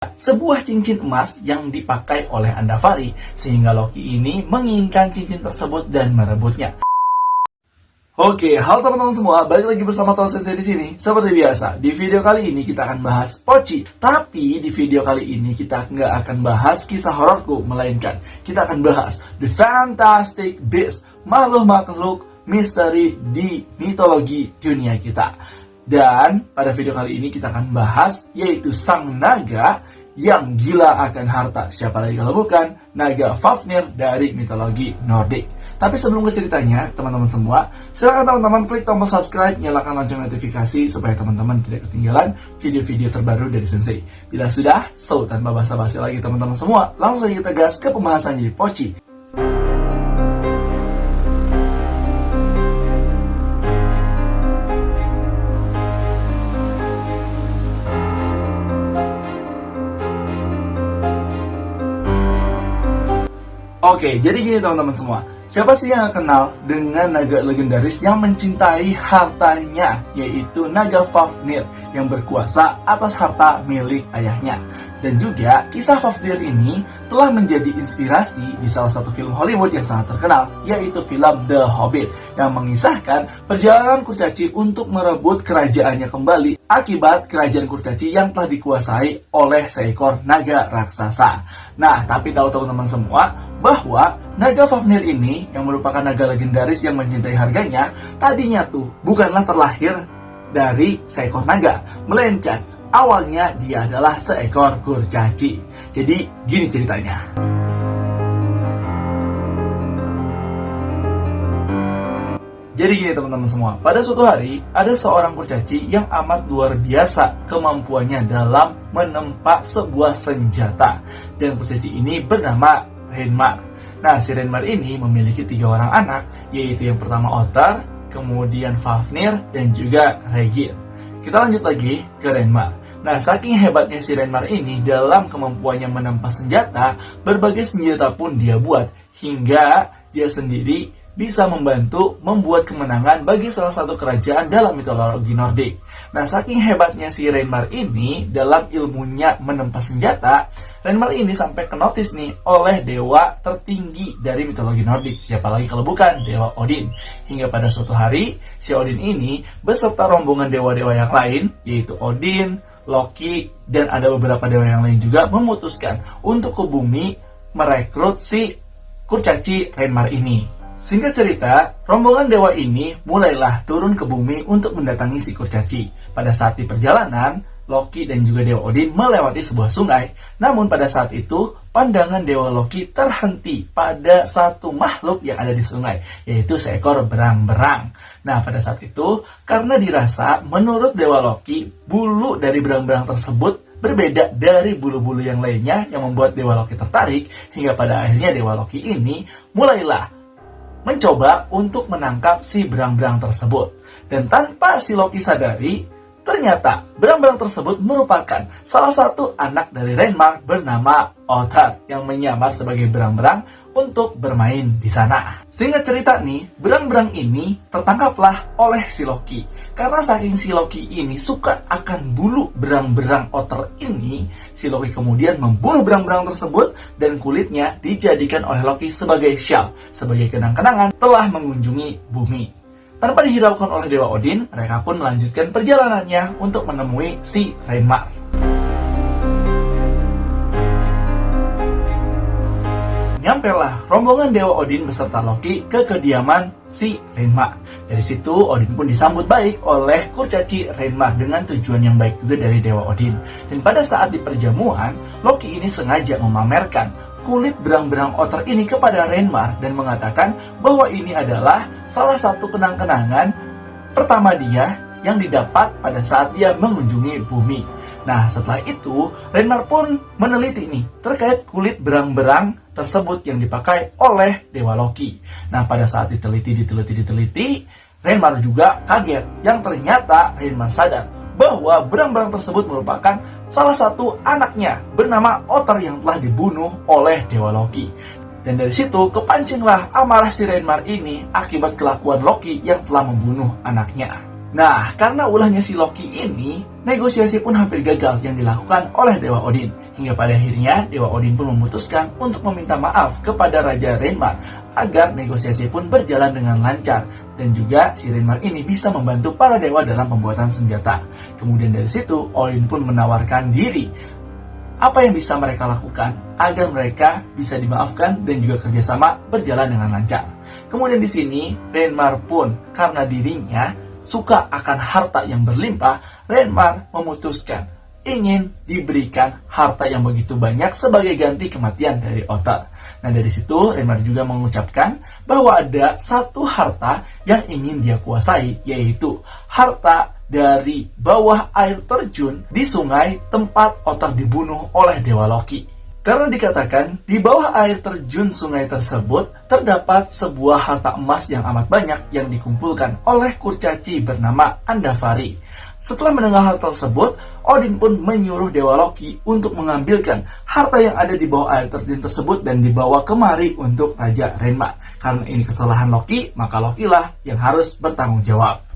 sebuah cincin emas yang dipakai oleh Andafari, sehingga Loki ini menginginkan cincin tersebut dan merebutnya. Oke, halo teman-teman semua, balik lagi bersama Tao Sensei di sini. Seperti biasa, di video kali ini kita akan bahas Pochi. Tapi di video kali ini kita nggak akan bahas kisah hororku, melainkan kita akan bahas The Fantastic Beasts, makhluk-makhluk misteri di mitologi dunia kita. Dan pada video kali ini kita akan bahas yaitu sang naga yang gila akan harta. Siapa lagi kalau bukan naga Fafnir dari mitologi Nordik. Tapi sebelum ke ceritanya, teman-teman semua, silakan teman-teman klik tombol subscribe, nyalakan lonceng notifikasi supaya teman-teman tidak ketinggalan video-video terbaru dari Sensei. Bila sudah, tanpa basa-basi lagi teman-teman semua, langsung saja kita gas ke pembahasan jadi Pochi. Oke, jadi gini teman-teman semua. Siapa sih yang kenal dengan naga legendaris yang mencintai hartanya, yaitu naga Fafnir yang berkuasa atas harta milik ayahnya. Dan juga kisah Fafnir ini telah menjadi inspirasi di salah satu film Hollywood yang sangat terkenal, yaitu film The Hobbit, yang mengisahkan perjalanan kurcaci untuk merebut kerajaannya kembali akibat kerajaan kurcaci yang telah dikuasai oleh seekor naga raksasa. Nah, tapi tahu teman-teman semua bahwa naga Fafnir ini yang merupakan naga legendaris yang mencintai harganya, tadinya tuh bukanlah terlahir dari seekor naga, melainkan awalnya dia adalah seekor kurcaci. Jadi gini ceritanya. Jadi gini teman-teman semua, pada suatu hari ada seorang kurcaci yang amat luar biasa kemampuannya dalam menempa sebuah senjata. Dan kurcaci ini bernama Renmar. Nah, si Renmar ini memiliki 3 orang anak, yaitu yang pertama Otar, kemudian Fafnir, dan juga Regil. Kita lanjut lagi ke Renmar. Nah, saking hebatnya si Renmar ini dalam kemampuannya menempa senjata, berbagai senjata pun dia buat, hingga dia sendiri bisa membantu membuat kemenangan bagi salah satu kerajaan dalam mitologi Nordik. Nah, saking hebatnya si Renmar ini dalam ilmunya menempa senjata, Renmar ini sampai kenotis nih oleh dewa tertinggi dari mitologi Nordik. Siapa lagi kalau bukan Dewa Odin. Hingga pada suatu hari, si Odin ini beserta rombongan dewa-dewa yang lain, yaitu Odin, Loki, dan ada beberapa dewa yang lain juga memutuskan untuk ke bumi merekrut si kurcaci Renmar ini. Singkat cerita, rombongan dewa ini mulailah turun ke bumi untuk mendatangi si kurcaci. Pada saat di perjalanan, Loki dan juga Dewa Odin melewati sebuah sungai. Namun pada saat itu, pandangan Dewa Loki terhenti pada satu makhluk yang ada di sungai, yaitu seekor berang-berang. Nah, pada saat itu, karena dirasa menurut Dewa Loki, bulu dari berang-berang tersebut berbeda dari bulu-bulu yang lainnya yang membuat Dewa Loki tertarik, hingga pada akhirnya Dewa Loki ini mulailah mencoba untuk menangkap si berang-berang tersebut. Dan tanpa si Loki sadari, ternyata berang-berang tersebut merupakan salah satu anak dari Renmar bernama Otar yang menyamar sebagai berang-berang untuk bermain di sana. Singkat cerita nih, berang-berang ini tertangkaplah oleh si Loki. Karena saking si Loki ini suka akan bulu berang-berang Otar ini, si Loki kemudian membunuh berang-berang tersebut dan kulitnya dijadikan oleh Loki sebagai syal, sebagai kenang-kenangan telah mengunjungi bumi. Tanpa dihiraukan oleh Dewa Odin, mereka pun melanjutkan perjalanannya untuk menemui si Renmar. Nyampelah rombongan Dewa Odin beserta Loki ke kediaman si Renmar. Dari situ Odin pun disambut baik oleh kurcaci Renmar dengan tujuan yang baik juga dari Dewa Odin. Dan pada saat di perjamuan, Loki ini sengaja memamerkan kulit berang-berang Otar ini kepada Renmar dan mengatakan bahwa ini adalah salah satu kenang-kenangan pertama dia yang didapat pada saat dia mengunjungi bumi. Nah, setelah itu Renmar pun meneliti nih terkait kulit berang-berang tersebut yang dipakai oleh Dewa Loki. Nah, pada saat diteliti, Renmar juga kaget yang ternyata Renmar sadar bahwa berang-berang tersebut merupakan salah satu anaknya bernama Otar yang telah dibunuh oleh Dewa Loki. Dan dari situ kepancinglah amarah si Renmar ini akibat kelakuan Loki yang telah membunuh anaknya. Nah, karena ulahnya si Loki ini, negosiasi pun hampir gagal yang dilakukan oleh Dewa Odin. Hingga pada akhirnya, Dewa Odin pun memutuskan untuk meminta maaf kepada Raja Reynmar agar negosiasi pun berjalan dengan lancar. Dan juga si Reynmar ini bisa membantu para dewa dalam pembuatan senjata. Kemudian dari situ, Odin pun menawarkan diri. Apa yang bisa mereka lakukan agar mereka bisa dimaafkan dan juga kerjasama berjalan dengan lancar. Kemudian di sini, Reynmar pun karena dirinya suka akan harta yang berlimpah, Reynmar memutuskan ingin diberikan harta yang begitu banyak sebagai ganti kematian dari Otter. Nah, dari situ Reynmar juga mengucapkan bahwa ada satu harta yang ingin dia kuasai, yaitu harta dari bawah air terjun di sungai tempat Otter dibunuh oleh Dewa Loki. Karena dikatakan di bawah air terjun sungai tersebut terdapat sebuah harta emas yang amat banyak yang dikumpulkan oleh kurcaci bernama Andvari. Setelah mendengar hal tersebut, Odin pun menyuruh Dewa Loki untuk mengambilkan harta yang ada di bawah air terjun tersebut dan dibawa kemari untuk Raja Reynmar. Karena ini kesalahan Loki, maka Loki lah yang harus bertanggung jawab.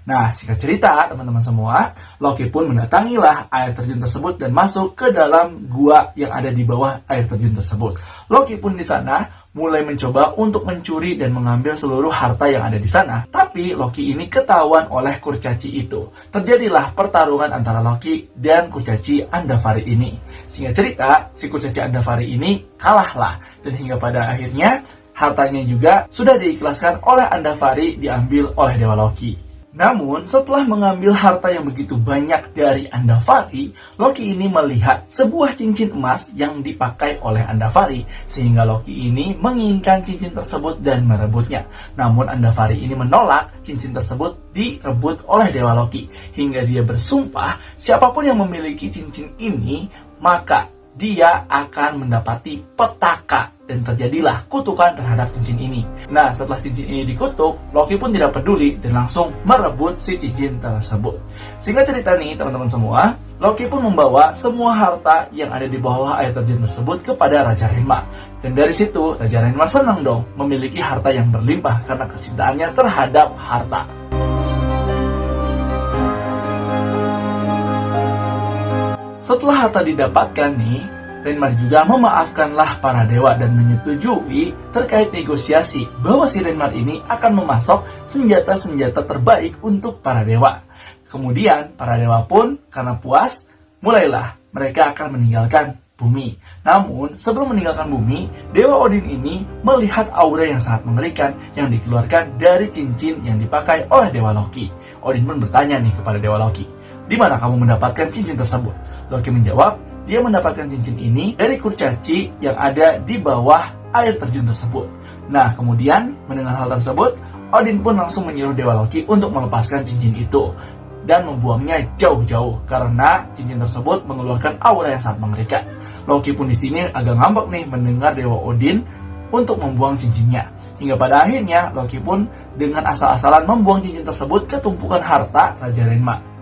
Nah, singkat cerita, teman-teman semua, Loki pun mendatangilah air terjun tersebut dan masuk ke dalam gua yang ada di bawah air terjun tersebut. Loki pun di sana mulai mencoba untuk mencuri dan mengambil seluruh harta yang ada di sana. Tapi Loki ini ketahuan oleh kurcaci itu. Terjadilah pertarungan antara Loki dan kurcaci Andvari ini. Singkat cerita, si kurcaci Andvari ini kalahlah. Dan hingga pada akhirnya, hartanya juga sudah diikhlaskan oleh Andvari diambil oleh Dewa Loki. Namun, setelah mengambil harta yang begitu banyak dari Andvari, Loki ini melihat sebuah cincin emas yang dipakai oleh Andvari, sehingga Loki ini menginginkan cincin tersebut dan merebutnya. Namun, Andvari ini menolak cincin tersebut direbut oleh Dewa Loki, hingga dia bersumpah siapapun yang memiliki cincin ini, maka dia akan mendapati petaka. Dan terjadilah kutukan terhadap cincin ini. Nah, setelah cincin ini dikutuk, Loki pun tidak peduli dan langsung merebut si cincin tersebut. Singkat cerita nih, teman-teman semua, Loki pun membawa semua harta yang ada di bawah air terjun tersebut kepada Raja Reynmar. Dan dari situ, Raja Reynmar senang dong memiliki harta yang berlimpah karena kecintaannya terhadap harta. Setelah harta didapatkan nih, Reynmar juga memaafkanlah para dewa dan menyetujui terkait negosiasi bahwa si Reynmar ini akan memasok senjata-senjata terbaik untuk para dewa. Kemudian para dewa pun karena puas, mulailah mereka akan meninggalkan bumi. Namun sebelum meninggalkan bumi, Dewa Odin ini melihat aura yang sangat mengerikan yang dikeluarkan dari cincin yang dipakai oleh Dewa Loki. Odin pun bertanya nih kepada Dewa Loki, "Di mana kamu mendapatkan cincin tersebut?" Loki menjawab, dia mendapatkan cincin ini dari kurcaci yang ada di bawah air terjun tersebut. Nah, kemudian mendengar hal tersebut, Odin pun langsung menyuruh Dewa Loki untuk melepaskan cincin itu dan membuangnya jauh-jauh karena cincin tersebut mengeluarkan aura yang sangat mengerikan. Loki pun di sini agak ngambek nih mendengar Dewa Odin untuk membuang cincinnya. Hingga pada akhirnya Loki pun dengan asal-asalan membuang cincin tersebut ke tumpukan harta Raja Reynmar.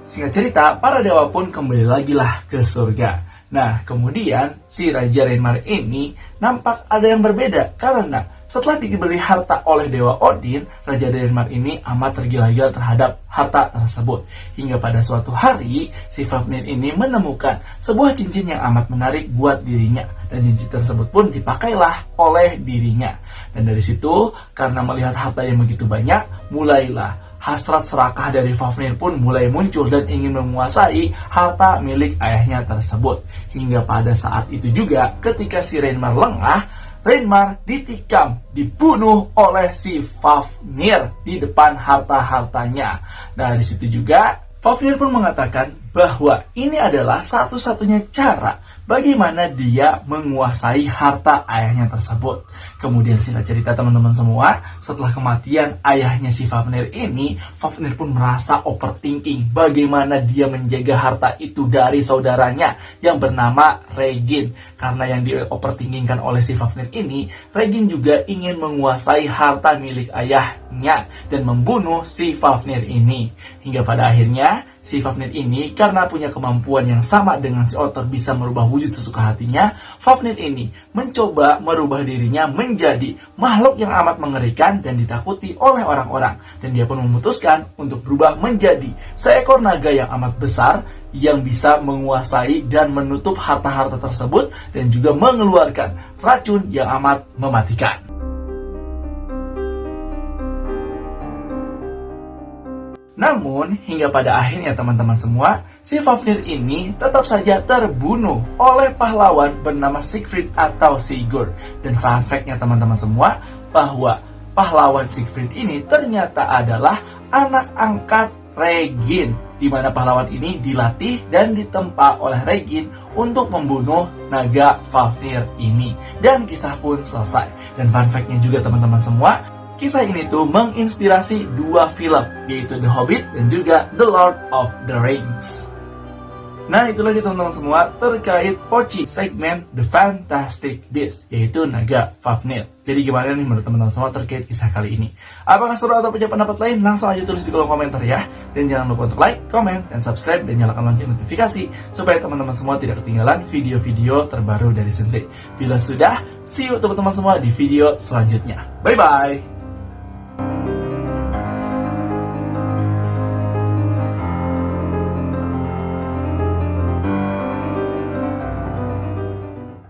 Singkat cerita, para dewa pun kembali lagi lah ke surga. Nah, kemudian si Raja Reynmar ini nampak ada yang berbeda karena setelah diberi harta oleh Dewa Odin, Raja Reynmar ini amat tergila-gila terhadap harta tersebut. Hingga pada suatu hari, si Fafnir ini menemukan sebuah cincin yang amat menarik buat dirinya. Dan cincin tersebut pun dipakailah oleh dirinya. Dan dari situ, karena melihat harta yang begitu banyak, mulailah hasrat serakah dari Fafnir pun mulai muncul dan ingin menguasai harta milik ayahnya tersebut. Hingga pada saat itu juga ketika si Reynmar lengah, Reynmar ditikam, dibunuh oleh si Fafnir di depan harta-hartanya. Nah, di situ juga Fafnir pun mengatakan bahwa ini adalah satu-satunya cara bagaimana dia menguasai harta ayahnya tersebut. Kemudian singkat cerita teman-teman semua, setelah kematian ayahnya si Fafnir ini, Fafnir pun merasa overthinking bagaimana dia menjaga harta itu dari saudaranya yang bernama Regin. Karena yang di-overthinkingkan oleh si Fafnir ini, Regin juga ingin menguasai harta milik ayahnya dan membunuh si Fafnir ini. Hingga pada akhirnya si Fafnir ini karena punya kemampuan yang sama dengan si otter bisa merubah wujud sesuka hatinya, Fafnir ini mencoba merubah dirinya menjadi makhluk yang amat mengerikan dan ditakuti oleh orang-orang. Dan dia pun memutuskan untuk berubah menjadi seekor naga yang amat besar yang bisa menguasai dan menutup harta-harta tersebut dan juga mengeluarkan racun yang amat mematikan. Namun, hingga pada akhirnya teman-teman semua, si Fafnir ini tetap saja terbunuh oleh pahlawan bernama Siegfried atau Sigurd. Dan fun fact-nya teman-teman semua, bahwa pahlawan Siegfried ini ternyata adalah anak angkat Regin, di mana pahlawan ini dilatih dan ditempa oleh Regin untuk membunuh naga Fafnir ini. Dan kisah pun selesai. Dan fun fact-nya juga teman-teman semua, kisah ini tuh menginspirasi dua film, yaitu The Hobbit dan juga The Lord of the Rings. Nah, itulah dia teman-teman semua terkait Pochi segmen The Fantastic Beasts, yaitu naga Fafnir. Jadi gimana nih menurut teman-teman semua terkait kisah kali ini? Apakah seru atau punya pendapat lain? Langsung aja tulis di kolom komentar ya. Dan jangan lupa untuk like, comment, dan subscribe, dan nyalakan lonceng notifikasi supaya teman-teman semua tidak ketinggalan video-video terbaru dari Sensei. Bila sudah, see you teman-teman semua di video selanjutnya. Bye-bye!